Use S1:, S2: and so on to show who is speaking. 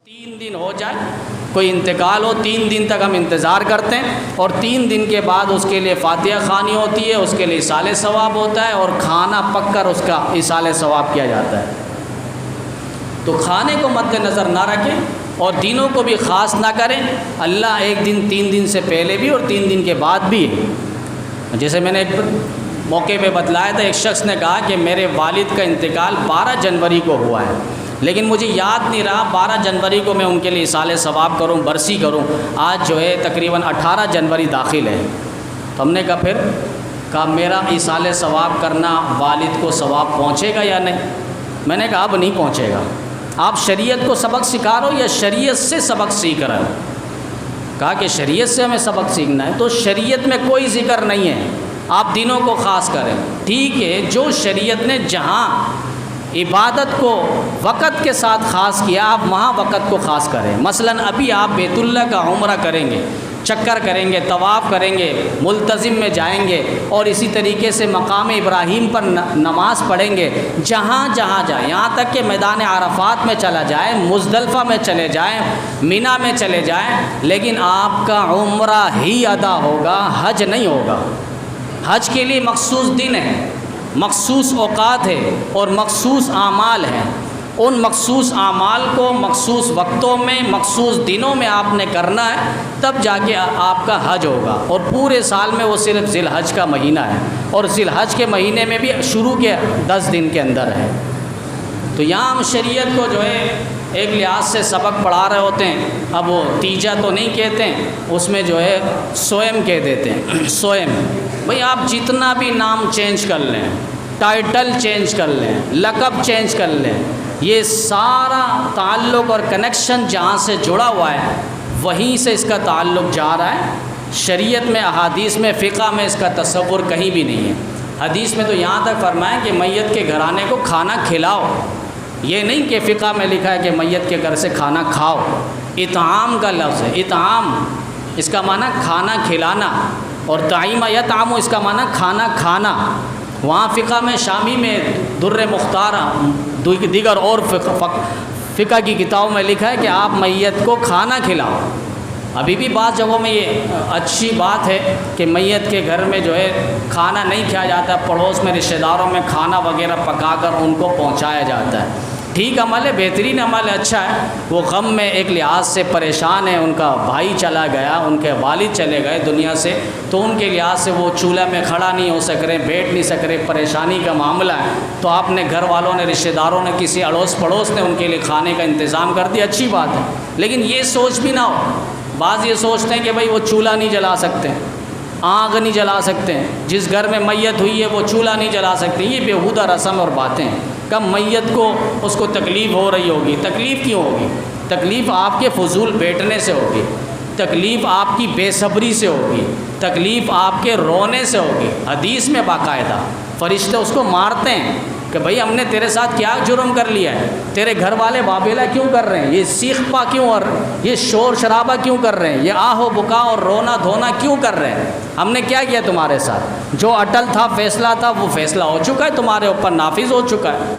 S1: 3 دن ہو جائے، کوئی انتقال ہو، 3 دن تک ہم انتظار کرتے ہیں اور 3 دن کے بعد اس کے لیے فاتحہ خوانی ہوتی ہے، اس کے لیے ایصال ثواب ہوتا ہے اور کھانا پک کر اس کا ایصال ثواب کیا جاتا ہے۔ تو کھانے کو مد نظر نہ رکھیں اور دنوں کو بھی خاص نہ کریں۔ اللہ ایک دن 3 دن سے پہلے بھی اور 3 دن کے بعد بھی ہے۔ جیسے میں نے ایک موقع پہ بتلایا تھا، ایک شخص نے کہا کہ میرے والد کا انتقال 12 جنوری کو ہوا ہے، لیکن مجھے یاد نہیں رہا 12 جنوری کو میں ان کے لیے ایصال ثواب کروں، برسی کروں۔ آج جو ہے تقریباً 18 جنوری داخل ہے، تو ہم نے کہا میرا ایصال ثواب کرنا والد کو ثواب پہنچے گا یا نہیں؟ میں نے کہا اب نہیں پہنچے گا۔ آپ شریعت کو سبق سکھا رہے ہو یا شریعت سے سبق سیکھ رہے ہو؟ کہا کہ شریعت سے ہمیں سبق سیکھنا ہے، تو شریعت میں کوئی ذکر نہیں ہے آپ دنوں کو خاص کریں۔ ٹھیک ہے، جو شریعت نے جہاں عبادت کو وقت کے ساتھ خاص کیا آپ وہاں وقت کو خاص کریں۔ مثلاً ابھی آپ بیت اللہ کا عمرہ کریں گے، چکر کریں گے، طواف کریں گے، ملتزم میں جائیں گے اور اسی طریقے سے مقام ابراہیم پر نماز پڑھیں گے۔ جہاں جہاں جائیں، یہاں تک کہ میدان عرفات میں چلا جائیں، مزدلفہ میں چلے جائیں، مینا میں چلے جائیں، لیکن آپ کا عمرہ ہی ادا ہوگا، حج نہیں ہوگا۔ حج کے لیے مخصوص دن ہے، مخصوص اوقات ہے اور مخصوص اعمال ہیں۔ ان مخصوص اعمال کو مخصوص وقتوں میں، مخصوص دنوں میں آپ نے کرنا ہے، تب جا کے آپ کا حج ہوگا۔ اور پورے سال میں وہ صرف ذی الحج کا مہینہ ہے، اور ذی الحج کے مہینے میں بھی شروع کے 10 دن کے اندر ہے۔ تو یہاں ہم شریعت کو جو ہے ایک لحاظ سے سبق پڑھا رہے ہوتے ہیں۔ اب وہ تیجہ تو نہیں کہتے ہیں، اس میں جو ہے سوئم کہہ دیتے ہیں۔ سوئم بھئی آپ جتنا بھی نام چینج کر لیں، ٹائٹل چینج کر لیں، لقب چینج کر لیں، یہ سارا تعلق اور کنیکشن جہاں سے جڑا ہوا ہے وہیں سے اس کا تعلق جا رہا ہے۔ شریعت میں، احادیث میں، فقہ میں اس کا تصور کہیں بھی نہیں ہے۔ حدیث میں تو یہاں تک فرمایا کہ میت کے گھرانے کو کھانا کھلاؤ، یہ نہیں کہ فقہ میں لکھا ہے کہ میت کے گھر سے کھانا کھاؤ۔ اطعام کا لفظ ہے، اطعام اس کا معنی کھانا کھلانا، اور طعیم یطعم اس کا معنی کھانا کھانا۔ وہاں فقہ میں شامی میں در مختار دیگر اور فقہ کی کتابوں میں لکھا ہے کہ آپ میت کو کھانا کھلاؤ۔ ابھی بھی بعض جگہوں میں یہ اچھی بات ہے کہ میت کے گھر میں جو ہے کھانا نہیں کھایا جاتا، پڑوس میں رشتہ داروں میں کھانا وغیرہ پکا کر ان کو پہنچایا جاتا ہے۔ ٹھیک عمل ہے، بہترین عمل ہے، اچھا ہے۔ وہ غم میں ایک لحاظ سے پریشان ہے، ان کا بھائی چلا گیا، ان کے والد چلے گئے دنیا سے، تو ان کے لحاظ سے وہ چولہا میں کھڑا نہیں ہو سک رہے، بیٹھ نہیں سک رہے، پریشانی کا معاملہ ہے، تو آپ نے گھر والوں نے، رشتہ داروں نے، کسی اڑوس پڑوس نے ان کے لیے کھانے کا انتظام کر دیا، اچھی بات ہے۔ لیکن یہ سوچ بھی نہ ہو، بعض یہ سوچتے ہیں کہ بھئی وہ چولہا نہیں جلا سکتے، آگ نہیں جلا سکتے، جس گھر میں میت ہوئی ہے وہ چولہا نہیں جلا سکتے۔ یہ بیہودہ رسم اور باتیں ہیں۔ کب میت کو اس کو تکلیف ہو رہی ہوگی؟ تکلیف کیوں ہوگی؟ تکلیف آپ کے فضول بیٹھنے سے ہوگی، تکلیف آپ کی بے صبری سے ہوگی، تکلیف آپ کے رونے سے ہوگی۔ حدیث میں باقاعدہ فرشتے اس کو مارتے ہیں کہ بھئی ہم نے تیرے ساتھ کیا جرم کر لیا ہے، تیرے گھر والے واویلا کیوں کر رہے ہیں، یہ سیخ پا کیوں اور یہ شور شرابہ کیوں کر رہے ہیں، یہ آہ و بکا اور رونا دھونا کیوں کر رہے ہیں، ہم نے کیا کیا تمہارے ساتھ؟ جو اٹل تھا، فیصلہ تھا، وہ فیصلہ ہو چکا ہے، تمہارے اوپر نافذ ہو چکا ہے۔